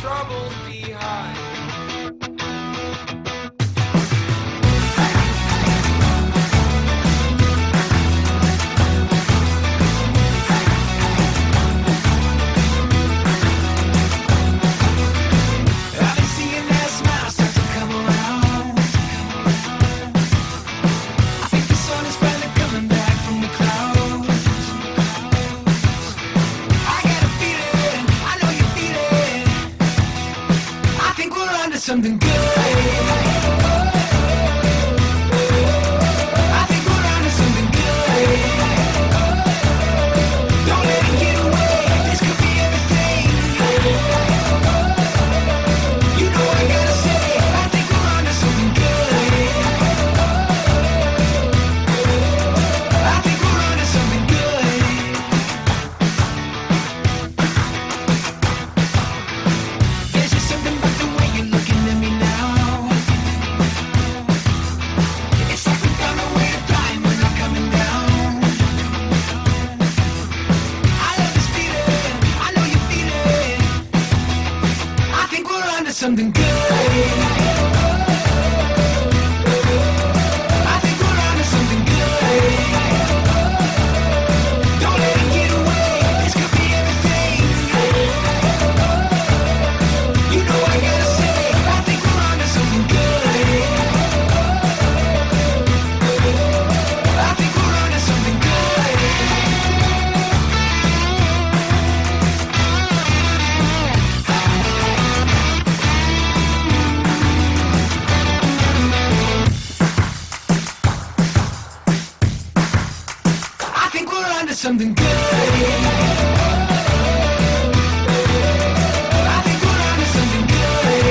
troubles behind. I've been seeing that smile start to come around. I think the sun is finally coming back from the clouds. I got a feeling, I know you feel it. I think we're onto something good. I think we're onto something good. Don't let it get away. This could be everything. You know I gotta say, I think we're onto something good. I think we're onto something good. There's just something about the way you're looking at me now. It's like we found a way to climb when I'm coming down. I love this feeling, I know you feel it. I think we're onto something good. I think we're onto something good. Don't let it get away. This could be everything. You know I gotta say, I think we're onto something good. I think we're onto something good. I think we're onto something good. I think we're onto something good.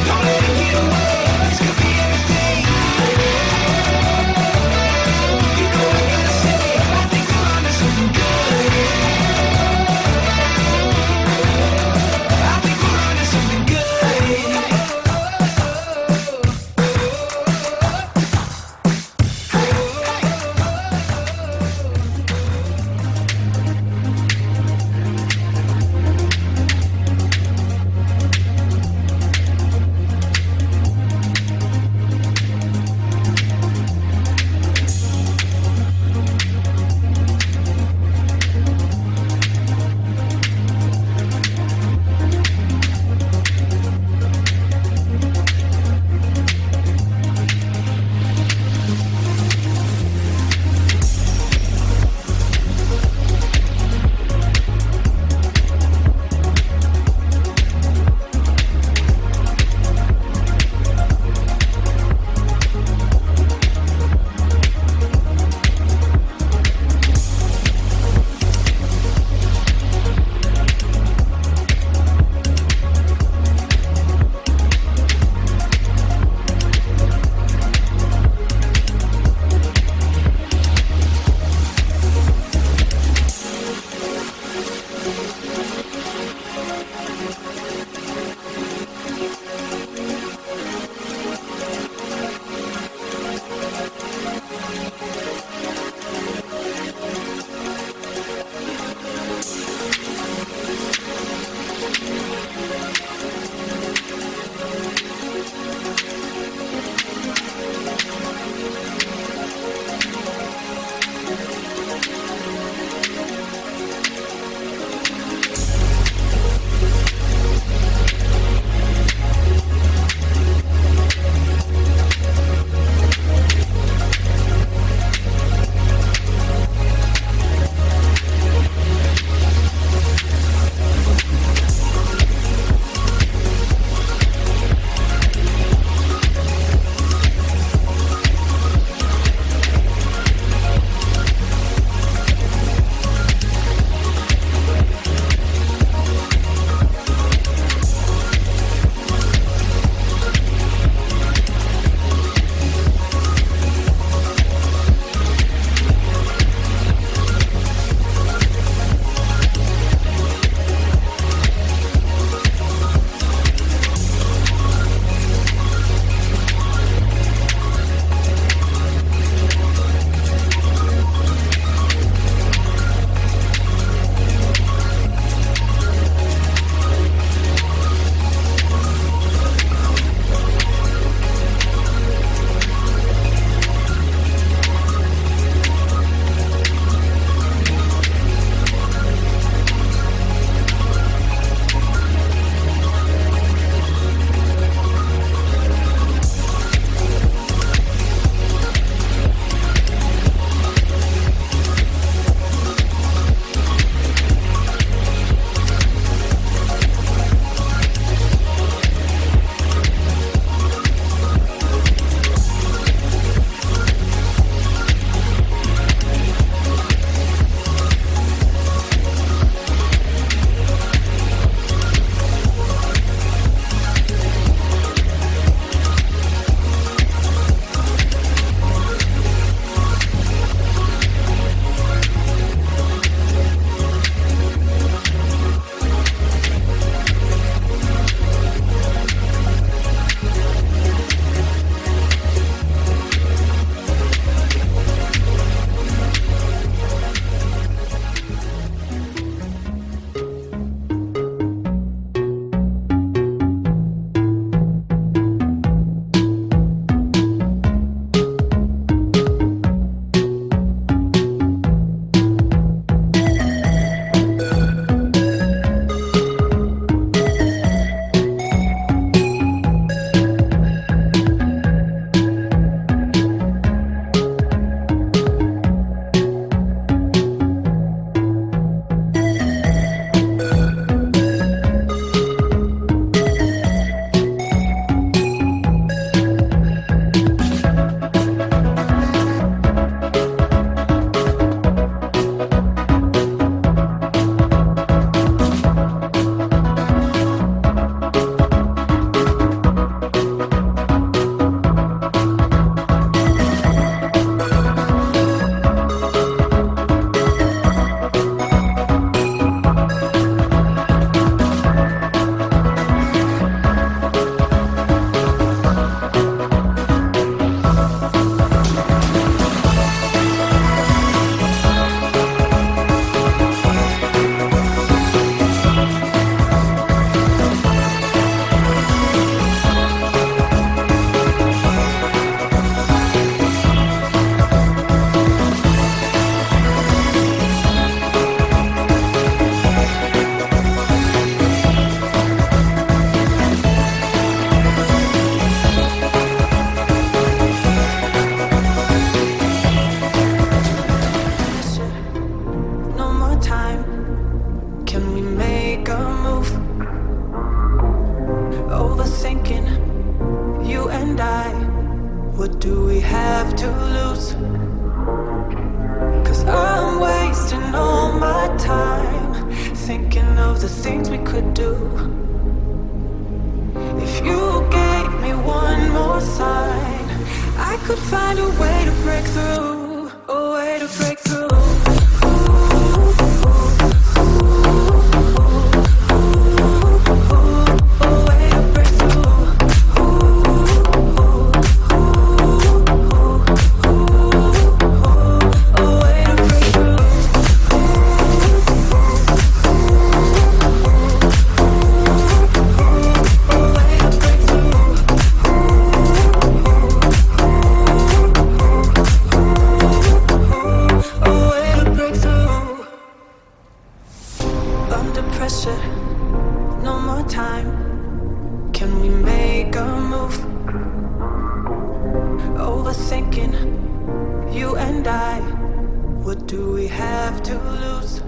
Don't let it get away. This could be everything. You know I gotta say, I think we're onto something good. I think we're onto something good. What do we have to lose? 'Cause I'm wasting all my time thinking of the things we could do. If you gave me one more sign, I could find a way to break through, a way to break through. No more time. Can we make a move? Overthinking, you and I. What do we have to lose?